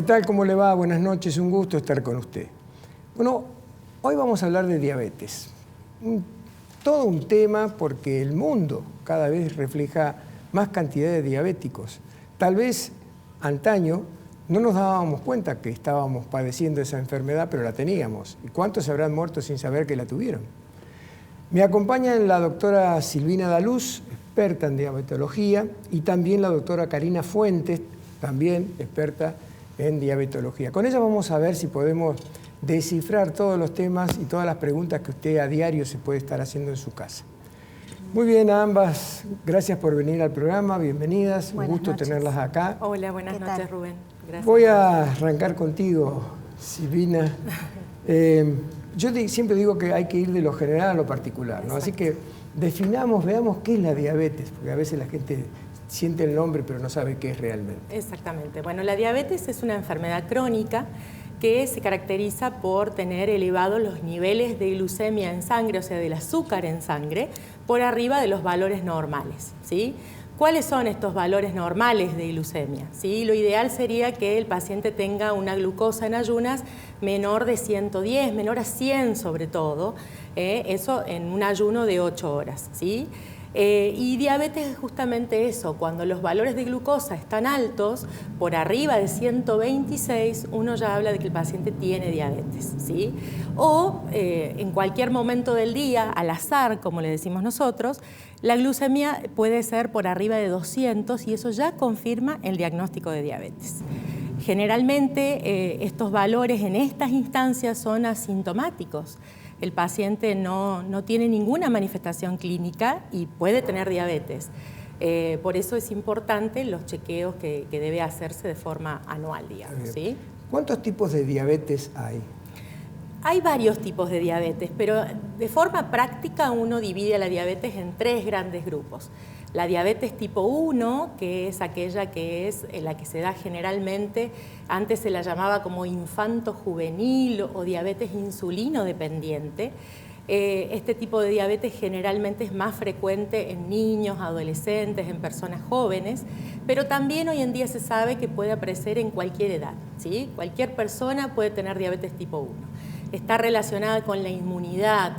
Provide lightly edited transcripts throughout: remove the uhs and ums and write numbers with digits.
tal? ¿Cómo le va? Buenas noches, un gusto estar con usted. Bueno, hoy vamos a hablar de diabetes. Todo un tema porque el mundo cada vez refleja más cantidad de diabéticos. Tal vez antaño no nos dábamos cuenta que estábamos padeciendo esa enfermedad, pero la teníamos. ¿Y cuántos se habrán muerto sin saber que la tuvieron? Me acompañan la doctora Silvina Daluz, experta en diabetología, y también la doctora Karina Fuentes, también experta en diabetología. Con ella vamos a ver si podemos descifrar todos los temas y todas las preguntas que usted a diario se puede estar haciendo en su casa. Muy bien, a ambas, gracias por venir al programa, bienvenidas, un gusto tenerlas acá. Hola, buenas noches, Rubén. Gracias. Voy a arrancar contigo, Silvina. Yo siempre digo que hay que ir de lo general a lo particular, ¿no? Así que definamos, veamos qué es la diabetes, porque a veces la gente siente el nombre pero no sabe qué es realmente. Exactamente. Bueno, la diabetes es una enfermedad crónica que se caracteriza por tener elevados los niveles de glucemia en sangre, o sea, del azúcar en sangre, por arriba de los valores normales, ¿sí? ¿Cuáles son estos valores normales de glucemia? ¿Sí? Lo ideal sería que el paciente tenga una glucosa en ayunas menor de 110, menor a 100 sobre todo, eso en un ayuno de 8 horas, ¿sí? Y diabetes es justamente eso, cuando los valores de glucosa están altos, por arriba de 126, uno ya habla de que el paciente tiene diabetes, ¿sí? O en cualquier momento del día, al azar, como le decimos nosotros, la glucemia puede ser por arriba de 200 y eso ya confirma el diagnóstico de diabetes. Generalmente estos valores en estas instancias son asintomáticos. El paciente no tiene ninguna manifestación clínica y puede tener diabetes. Por eso es importante los chequeos que debe hacerse de forma anual, digamos, ¿sí? ¿Cuántos tipos de diabetes hay? Hay varios tipos de diabetes, pero de forma práctica uno divide a la diabetes en 3 grandes grupos. La diabetes tipo 1, que es aquella que es la que se da generalmente, antes se la llamaba como infanto-juvenil o diabetes insulino dependiente. Este tipo de diabetes generalmente es más frecuente en niños, adolescentes, en personas jóvenes, pero también hoy en día se sabe que puede aparecer en cualquier edad, ¿sí? Cualquier persona puede tener diabetes tipo 1. Está relacionada con la inmunidad,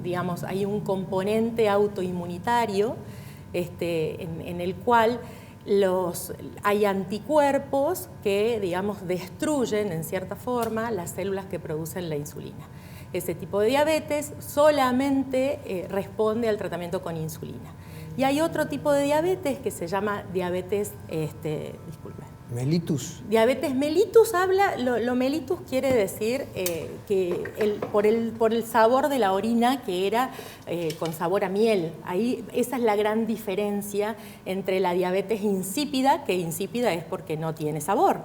digamos, hay un componente autoinmunitario en el cual hay anticuerpos que, digamos, destruyen en cierta forma las células que producen la insulina. Ese tipo de diabetes solamente responde al tratamiento con insulina. Y hay otro tipo de diabetes que se llama diabetes, mellitus. Diabetes mellitus lo mellitus quiere decir que por el sabor de la orina que era con sabor a miel. Ahí esa es la gran diferencia entre la diabetes insípida, que insípida es porque no tiene sabor.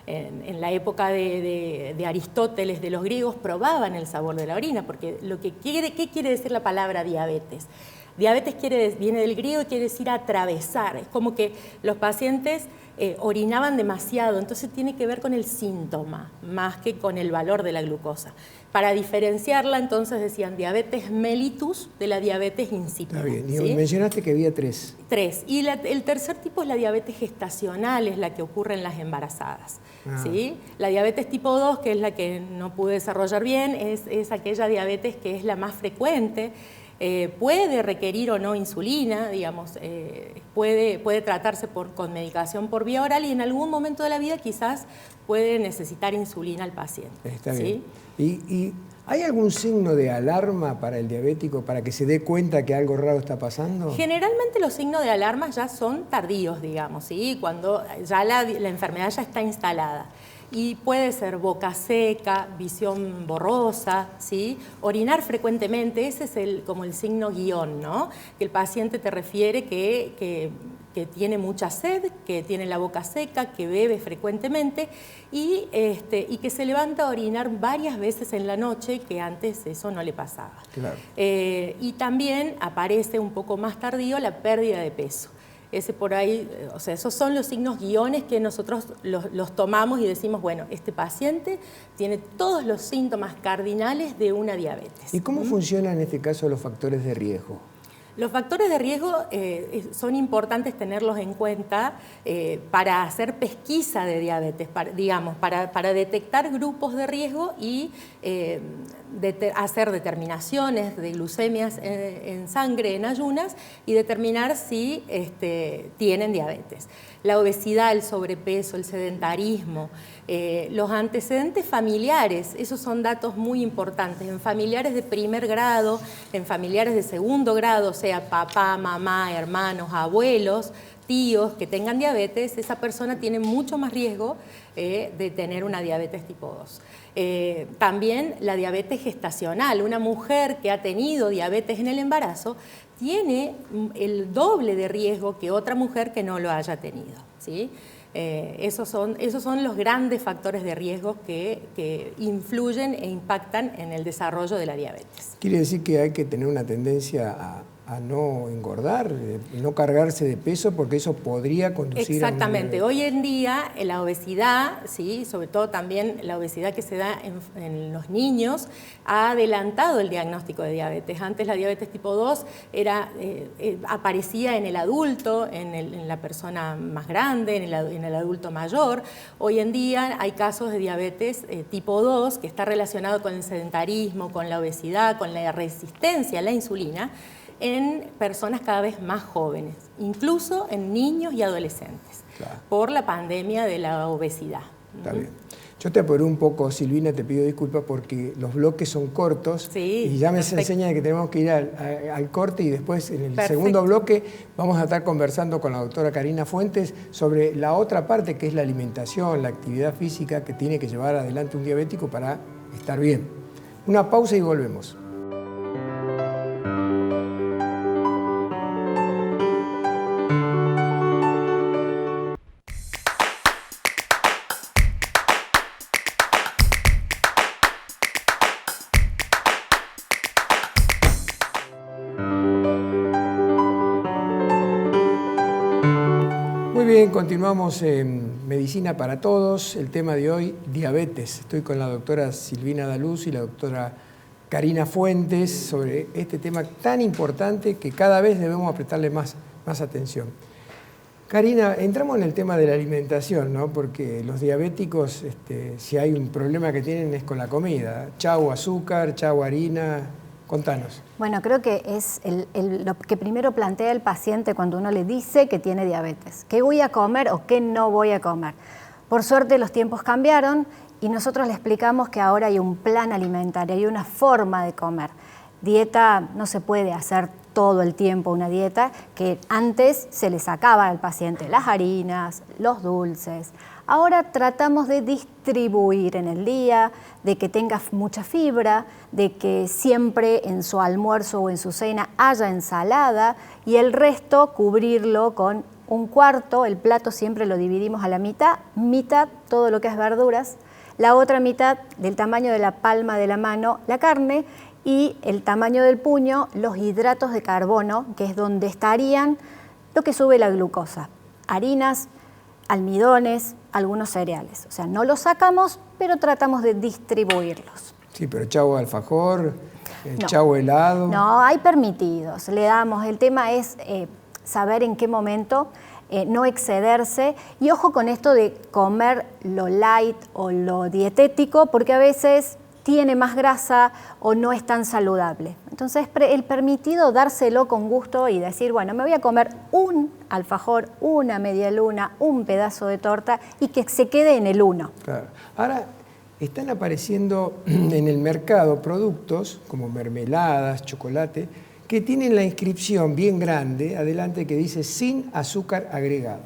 En la época de Aristóteles, de los griegos, probaban el sabor de la orina, porque ¿qué quiere decir la palabra diabetes? Diabetes viene del griego y quiere decir atravesar. Es como que los pacientes orinaban demasiado, entonces tiene que ver con el síntoma, más que con el valor de la glucosa. Para diferenciarla, entonces decían diabetes mellitus de la diabetes insípida. Está bien, y ¿sí? mencionaste que había 3. 3. Y el tercer tipo es la diabetes gestacional, es la que ocurre en las embarazadas. ¿Sí? La diabetes tipo 2, que es la que no pude desarrollar bien, es aquella diabetes que es la más frecuente. Puede requerir o no insulina, digamos, puede tratarse con medicación por vía oral y en algún momento de la vida quizás puede necesitar insulina al paciente. Está ¿sí? bien. ¿Y hay algún signo de alarma para el diabético para que se dé cuenta que algo raro está pasando? Generalmente los signos de alarma ya son tardíos, digamos, ¿sí? Cuando ya la enfermedad ya está instalada. Y puede ser boca seca, visión borrosa, ¿sí? Orinar frecuentemente, ese es como el signo guión, ¿no? Que el paciente te refiere que tiene mucha sed, que tiene la boca seca, que bebe frecuentemente y que se levanta a orinar varias veces en la noche, que antes eso no le pasaba. Claro. Y también aparece un poco más tardío la pérdida de peso. Ese por ahí, o sea, esos son los signos guiones que nosotros los tomamos y decimos, bueno, este paciente tiene todos los síntomas cardinales de una diabetes. ¿Y cómo funcionan en este caso los factores de riesgo? Los factores de riesgo son importantes tenerlos en cuenta para hacer pesquisa de diabetes, para detectar grupos de riesgo y hacer determinaciones de glucemias en sangre en ayunas y determinar si tienen diabetes. La obesidad, el sobrepeso, el sedentarismo, los antecedentes familiares, esos son datos muy importantes. En familiares de primer grado, en familiares de segundo grado, o sea, papá, mamá, hermanos, abuelos, tíos que tengan diabetes, esa persona tiene mucho más riesgo de tener una diabetes tipo 2. También la diabetes gestacional. Una mujer que ha tenido diabetes en el embarazo tiene el doble de riesgo que otra mujer que no lo haya tenido, ¿sí? Esos son los grandes factores de riesgo que influyen e impactan en el desarrollo de la diabetes. ¿Quiere decir que hay que tener una tendencia a no engordar, no cargarse de peso, porque eso podría conducir Exactamente. a una diabetes? Hoy en día la obesidad, ¿sí? Sobre todo también la obesidad que se da en los niños, ha adelantado el diagnóstico de diabetes. Antes la diabetes tipo 2 aparecía en el adulto, en la persona más grande, en el adulto mayor. Hoy en día hay casos de diabetes tipo 2 que está relacionado con el sedentarismo, con la obesidad, con la resistencia a la insulina, en personas cada vez más jóvenes, incluso en niños y adolescentes, claro, por la pandemia de la obesidad. Está bien. Yo te apuré un poco, Silvina, te pido disculpas porque los bloques son cortos, sí, y ya me enseña que tenemos que ir al corte y después en el segundo bloque vamos a estar conversando con la doctora Karina Fuentes sobre la otra parte que es la alimentación, la actividad física que tiene que llevar adelante un diabético para estar bien. Una pausa y volvemos. Bien, continuamos en Medicina para Todos. El tema de hoy, diabetes. Estoy con la doctora Silvina Daluz y la doctora Karina Fuentes sobre este tema tan importante que cada vez debemos prestarle más atención. Karina, entramos en el tema de la alimentación, ¿no? Porque los diabéticos, si hay un problema que tienen es con la comida. Chau azúcar, chau harina. Contanos. Bueno, creo que es lo que primero plantea el paciente cuando uno le dice que tiene diabetes. ¿Qué voy a comer o qué no voy a comer? Por suerte los tiempos cambiaron y nosotros le explicamos que ahora hay un plan alimentario, hay una forma de comer. Dieta no se puede hacer todo el tiempo una dieta, que antes se le sacaba al paciente las harinas, los dulces. Ahora tratamos de distribuir en el día, de que tenga mucha fibra, de que siempre en su almuerzo o en su cena haya ensalada y el resto cubrirlo con un cuarto. El plato siempre lo dividimos a la mitad todo lo que es verduras, la otra mitad del tamaño de la palma de la mano la carne y el tamaño del puño los hidratos de carbono, que es donde estarían lo que sube la glucosa, harinas, almidones, algunos cereales. O sea, no los sacamos, pero tratamos de distribuirlos. Sí, pero chau alfajor, no, chau helado. No, hay permitidos, le damos. El tema es saber en qué momento, no excederse. Y ojo con esto de comer lo light o lo dietético, porque a veces tiene más grasa o no es tan saludable. Entonces, el permitido dárselo con gusto y decir, bueno, me voy a comer un alfajor, una media luna, un pedazo de torta y que se quede en el uno. Claro. Ahora, están apareciendo en el mercado productos como mermeladas, chocolate, que tienen la inscripción bien grande adelante que dice sin azúcar agregado.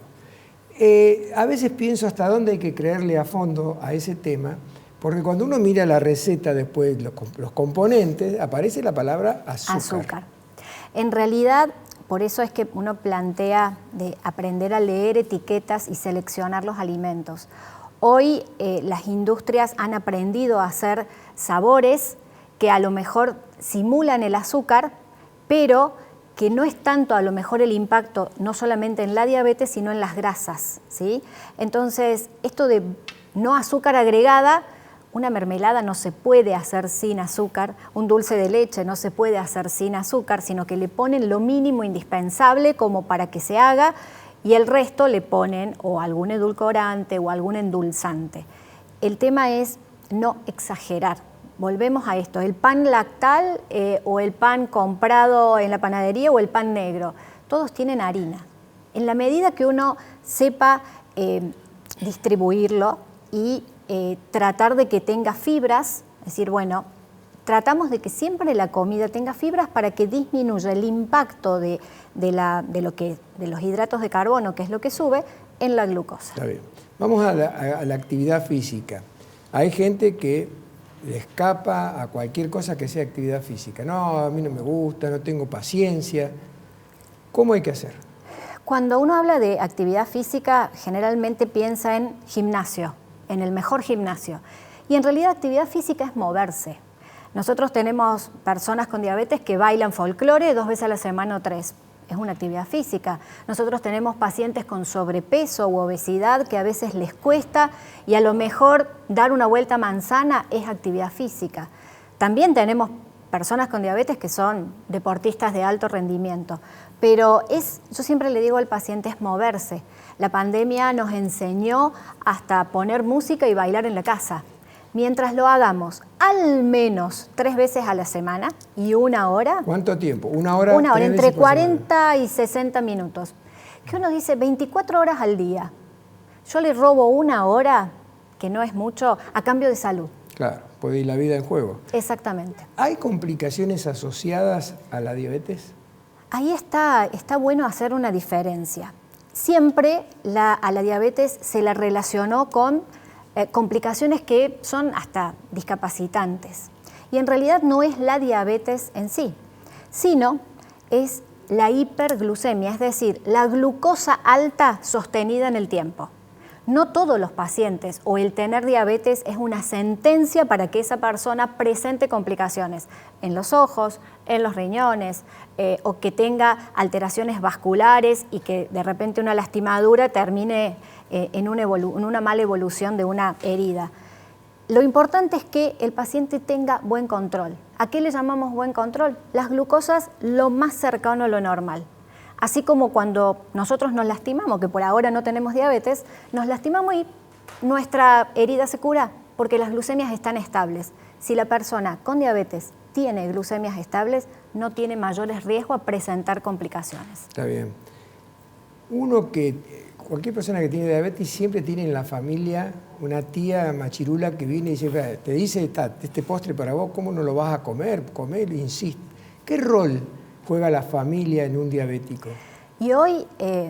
A veces pienso hasta dónde hay que creerle a fondo a ese tema, porque cuando uno mira la receta después, los componentes, aparece la palabra azúcar. En realidad, por eso es que uno plantea de aprender a leer etiquetas y seleccionar los alimentos. Hoy las industrias han aprendido a hacer sabores que a lo mejor simulan el azúcar, pero que no es tanto a lo mejor el impacto no solamente en la diabetes, sino en las grasas, ¿sí? Entonces, esto de no azúcar agregada, una mermelada no se puede hacer sin azúcar, un dulce de leche no se puede hacer sin azúcar, sino que le ponen lo mínimo indispensable como para que se haga y el resto le ponen o algún edulcorante o algún endulzante. El tema es no exagerar. Volvemos a esto, el pan lactal o el pan comprado en la panadería o el pan negro, todos tienen harina. En la medida que uno sepa distribuirlo y tratar de que tenga fibras, es decir, bueno, tratamos de que siempre la comida tenga fibras para que disminuya el impacto de los hidratos de carbono, que es lo que sube, en la glucosa. Está bien. Vamos a la actividad física. Hay gente que le escapa a cualquier cosa que sea actividad física. No, a mí no me gusta, no tengo paciencia. ¿Cómo hay que hacer? Cuando uno habla de actividad física, generalmente piensa en gimnasio, en el mejor gimnasio. Y en realidad actividad física es moverse. Nosotros tenemos personas con diabetes que bailan folclore 2 veces a la semana o 3. Es una actividad física. Nosotros tenemos pacientes con sobrepeso u obesidad que a veces les cuesta y a lo mejor dar una vuelta a manzana es actividad física. También tenemos personas con diabetes que son deportistas de alto rendimiento. Pero yo siempre le digo al paciente, es moverse. La pandemia nos enseñó hasta poner música y bailar en la casa. Mientras lo hagamos al menos 3 veces a la semana y 1 hora. ¿Cuánto tiempo? 1 hora. 1 hora, entre 40 y 60 minutos. Que uno dice 24 horas al día. Yo le robo 1 hora, que no es mucho, a cambio de salud. Claro, puede ir la vida en juego. Exactamente. ¿Hay complicaciones asociadas a la diabetes? Ahí está bueno hacer una diferencia. Siempre a la diabetes se la relacionó con complicaciones que son hasta discapacitantes. Y en realidad no es la diabetes en sí, sino es la hiperglucemia, es decir, la glucosa alta sostenida en el tiempo. No todos los pacientes o el tener diabetes es una sentencia para que esa persona presente complicaciones en los ojos, en los riñones, o que tenga alteraciones vasculares y que de repente una lastimadura termine en una mala evolución de una herida. Lo importante es que el paciente tenga buen control. ¿A qué le llamamos buen control? Las glucosas lo más cercano a lo normal. Así como cuando nosotros nos lastimamos, que por ahora no tenemos diabetes, nos lastimamos y nuestra herida se cura porque las glucemias están estables. Si la persona con diabetes tiene glucemias estables, no tiene mayores riesgos a presentar complicaciones. Está bien. Cualquier persona que tiene diabetes siempre tiene en la familia una tía machirula que viene y dice, te dice, este postre para vos, ¿cómo no lo vas a comer? Comer, insiste. ¿Qué rol juega la familia en un diabético? Y hoy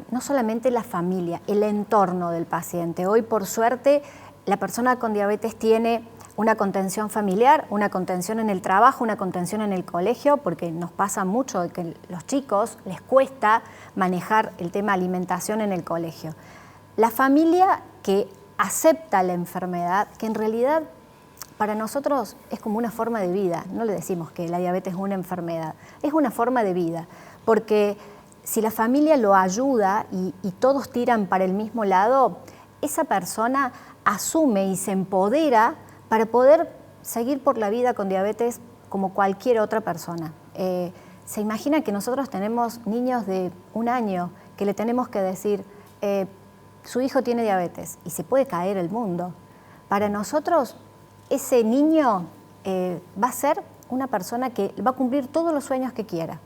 no solamente la familia, el entorno del paciente. Hoy, por suerte, la persona con diabetes tiene una contención familiar, una contención en el trabajo, una contención en el colegio, porque nos pasa mucho que los chicos les cuesta manejar el tema alimentación en el colegio. La familia que acepta la enfermedad, que en realidad para nosotros es como una forma de vida, no le decimos que la diabetes es una enfermedad, es una forma de vida, porque si la familia lo ayuda y todos tiran para el mismo lado, esa persona asume y se empodera para poder seguir por la vida con diabetes como cualquier otra persona. Se imagina que nosotros tenemos niños de 1 año que le tenemos que decir, su hijo tiene diabetes y se puede caer el mundo. Para nosotros, ese niño va a ser una persona que va a cumplir todos los sueños que quiera,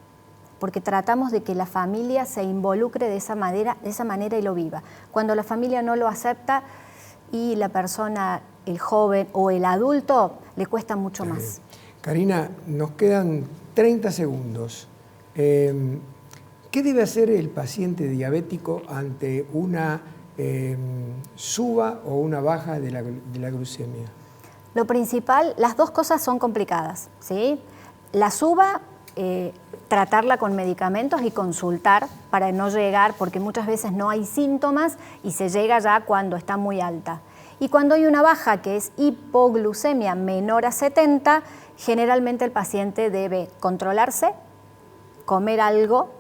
porque tratamos de que la familia se involucre de esa manera y lo viva. Cuando la familia no lo acepta y la persona, el joven o el adulto, le cuesta mucho más. Karina, nos quedan 30 segundos. ¿Qué debe hacer el paciente diabético ante una suba o una baja de la glucemia? Lo principal, las dos cosas son complicadas, ¿sí? La suba, tratarla con medicamentos y consultar para no llegar, porque muchas veces no hay síntomas y se llega ya cuando está muy alta. Y cuando hay una baja, que es hipoglucemia menor a 70, generalmente el paciente debe controlarse, comer algo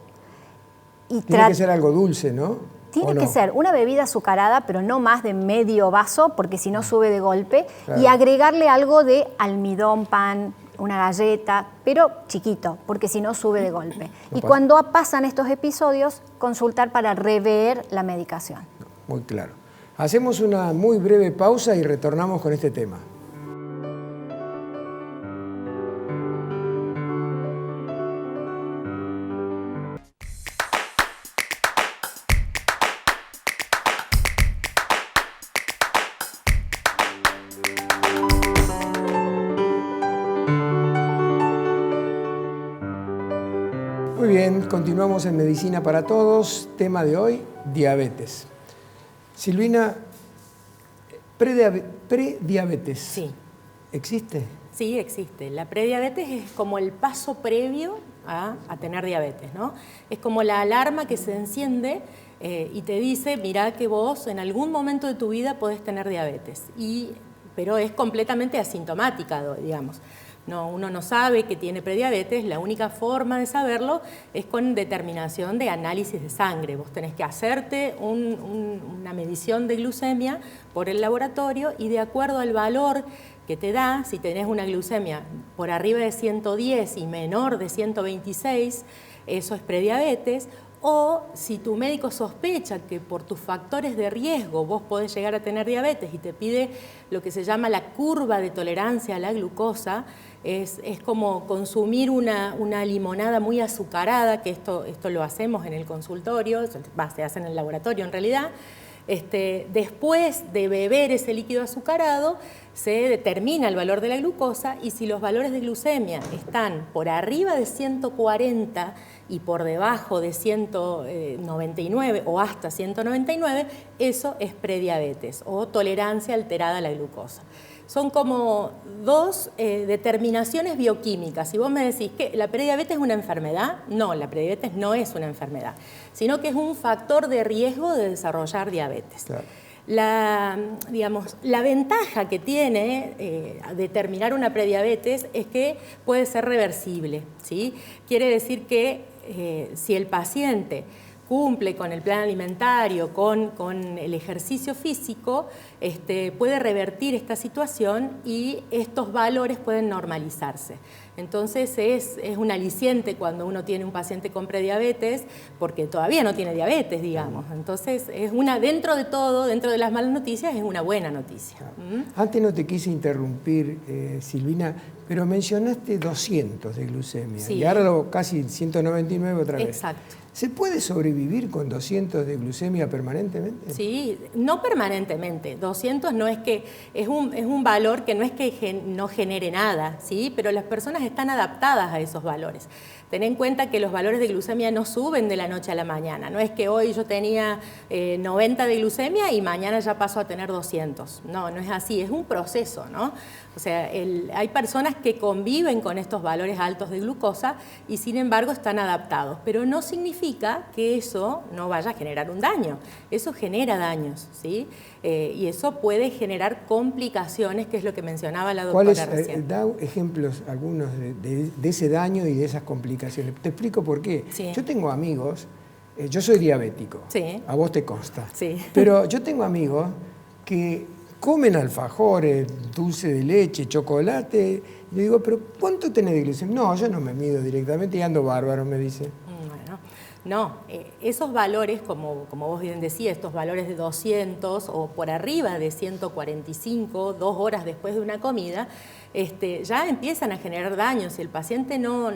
y tiene que ser algo dulce, ¿no? Tiene que ser una bebida azucarada, pero no más de medio vaso, porque si no sube de golpe, claro. Y agregarle algo de almidón, pan, una galleta, pero chiquito, porque si no sube de golpe. Y cuando pasan estos episodios, consultar para rever la medicación. Muy claro. Hacemos una muy breve pausa y retornamos con este tema. Muy bien, continuamos en Medicina para Todos. Tema de hoy, diabetes. Silvina, prediabetes. Sí. ¿Existe? Sí, existe. La prediabetes es como el paso previo a tener diabetes, ¿no? Es como la alarma que se enciende y te dice, mirá que vos en algún momento de tu vida podés tener diabetes. Pero es completamente asintomática, digamos. No, uno no sabe que tiene prediabetes, la única forma de saberlo es con determinación de análisis de sangre. Vos tenés que hacerte una medición de glucemia por el laboratorio y de acuerdo al valor que te da, si tenés una glucemia por arriba de 110 y menor de 126, eso es prediabetes. O si tu médico sospecha que por tus factores de riesgo vos podés llegar a tener diabetes y te pide lo que se llama la curva de tolerancia a la glucosa, es como consumir una limonada muy azucarada, que esto lo hacemos en el consultorio, se hace en el laboratorio en realidad. Después de beber ese líquido azucarado, se determina el valor de la glucosa y si los valores de glucemia están por arriba de 140 y por debajo de 199 o hasta 199, eso es prediabetes o tolerancia alterada a la glucosa. Son como dos determinaciones bioquímicas. Si vos me decís que la prediabetes es una enfermedad, no, la prediabetes no es una enfermedad, sino que es un factor de riesgo de desarrollar diabetes. Claro. La ventaja que tiene determinar una prediabetes es que puede ser reversible, ¿sí? Quiere decir que si el paciente cumple con el plan alimentario, con el ejercicio físico, puede revertir esta situación y estos valores pueden normalizarse. Entonces es un aliciente cuando uno tiene un paciente con prediabetes, porque todavía no tiene diabetes, digamos. Entonces es dentro de todo, dentro de las malas noticias, es una buena noticia. Antes no te quise interrumpir, Silvina, pero mencionaste 200 de glucemia, sí. Y ahora casi 199 otra vez. Exacto. ¿Se puede sobrevivir con 200 de glucemia permanentemente? Sí, no permanentemente. 200 no es que es un valor que no es que no genere nada, ¿sí? Pero las personas están adaptadas a esos valores. Ten en cuenta que los valores de glucemia no suben de la noche a la mañana. No es que hoy yo tenía 90 de glucemia y mañana ya paso a tener 200. No, no es así, es un proceso, ¿no? O sea, hay personas que conviven con estos valores altos de glucosa y sin embargo están adaptados, pero no significa que eso no vaya a generar un daño. Eso genera daños, ¿sí? Y eso puede generar complicaciones, que es lo que mencionaba la doctora recién. Da ejemplos algunos de ese daño y de esas complicaciones. Te explico por qué. Sí. Yo tengo amigos, yo soy diabético, sí. A vos te consta, sí. Pero yo tengo amigos que comen alfajores, dulce de leche, chocolate. Y le digo, ¿pero cuánto tenés de glucemia? No, yo no me mido directamente y ando bárbaro, me dice. Bueno, no, esos valores, como vos bien decías, estos valores de 200 o por arriba de 145, 2 horas después de una comida, ya empiezan a generar daños. Si el paciente no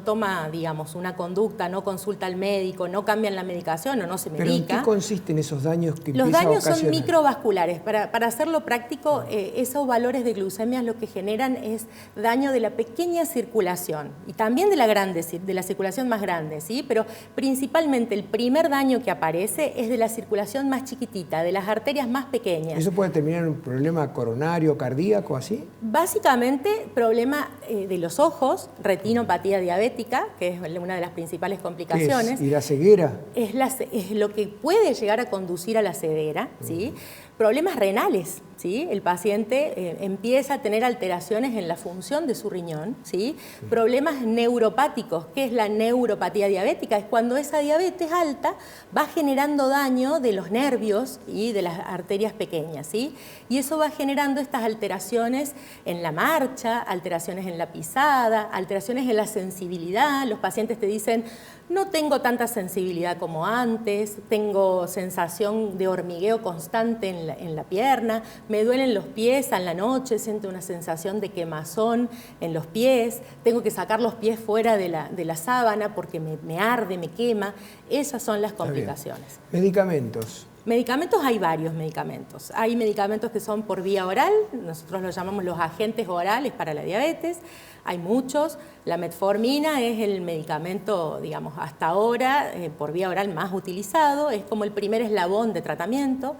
toma, digamos, una conducta, no consulta al médico, no cambian la medicación o no se medica. ¿Pero en qué consisten esos daños que Los empiezan a daños ocasionar? son microvasculares. Para hacerlo práctico, esos valores de glucemia lo que generan es daño de la pequeña circulación y también de la circulación más grande, ¿sí? Pero principalmente el primer daño que aparece es de la circulación más chiquitita, de las arterias más pequeñas. ¿Eso puede terminar en un problema coronario, cardíaco, así? Básicamente, problema de los ojos, retinopatía diabética, que es una de las principales complicaciones. ¿Qué es? ¿Y la ceguera? Es lo que puede llegar a conducir a la ceguera, ¿sí? Problemas renales, ¿sí? El paciente empieza a tener alteraciones en la función de su riñón, ¿sí? Problemas neuropáticos. ¿Qué es la neuropatía diabética? Es cuando esa diabetes alta va generando daño de los nervios y de las arterias pequeñas, ¿sí? Y eso va generando estas alteraciones en la marcha, alteraciones en la pisada, alteraciones en la sensibilidad. Los pacientes te dicen: no tengo tanta sensibilidad como antes, tengo sensación de hormigueo constante en la pierna, me duelen los pies a la noche, siento una sensación de quemazón en los pies, tengo que sacar los pies fuera de la sábana porque me arde, me quema. Esas son las complicaciones. Medicamentos. Medicamentos, hay varios medicamentos. Hay medicamentos que son por vía oral, nosotros los llamamos los agentes orales para la diabetes. Hay muchos. La metformina es el medicamento, digamos, hasta ahora por vía oral más utilizado, es como el primer eslabón de tratamiento.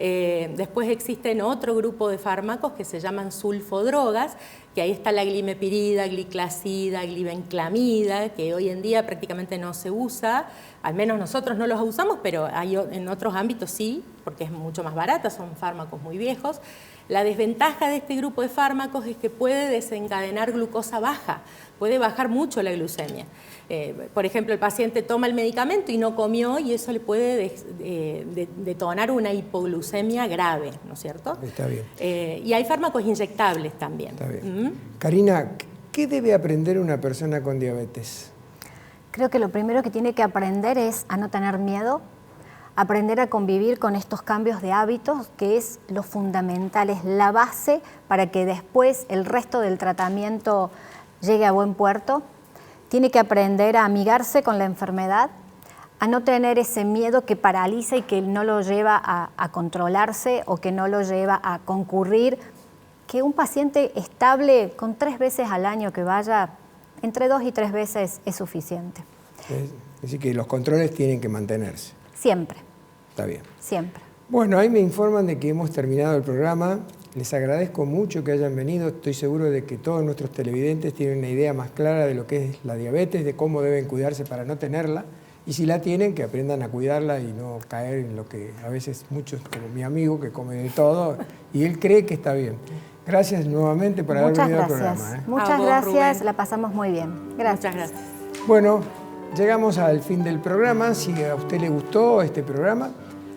Después existen otro grupo de fármacos que se llaman sulfodrogas, que ahí está la glimepirida, gliclazida, glibenclamida, que hoy en día prácticamente no se usa, al menos nosotros no los usamos, pero en otros ámbitos sí, porque es mucho más barata, son fármacos muy viejos. La desventaja de este grupo de fármacos es que puede desencadenar glucosa baja, puede bajar mucho la glucemia. Por ejemplo, el paciente toma el medicamento y no comió y eso le puede detonar una hipoglucemia grave, ¿no es cierto? Está bien. Y hay fármacos inyectables también. Está bien. Karina, ¿qué debe aprender una persona con diabetes? Creo que lo primero que tiene que aprender es a no tener miedo, aprender a convivir con estos cambios de hábitos, que es lo fundamental, es la base para que después el resto del tratamiento llegue a buen puerto. Tiene que aprender a amigarse con la enfermedad, a no tener ese miedo que paraliza y que no lo lleva a controlarse o que no lo lleva a concurrir. Que un paciente estable con 3 veces al año que vaya, entre 2 y 3 veces es suficiente. Es decir, que los controles tienen que mantenerse. Siempre. Está bien. Siempre. Bueno, ahí me informan de que hemos terminado el programa. Les agradezco mucho que hayan venido. Estoy seguro de que todos nuestros televidentes tienen una idea más clara de lo que es la diabetes, de cómo deben cuidarse para no tenerla. Y si la tienen, que aprendan a cuidarla y no caer en lo que a veces muchos, como mi amigo, que come de todo y él cree que está bien. Gracias nuevamente por haber venido al programa. Muchas gracias, la pasamos muy bien. Gracias. Muchas gracias. Bueno, llegamos al fin del programa. Si a usted le gustó este programa,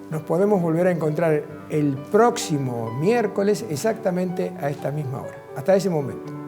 nos podemos volver a encontrar el próximo miércoles exactamente a esta misma hora. Hasta ese momento.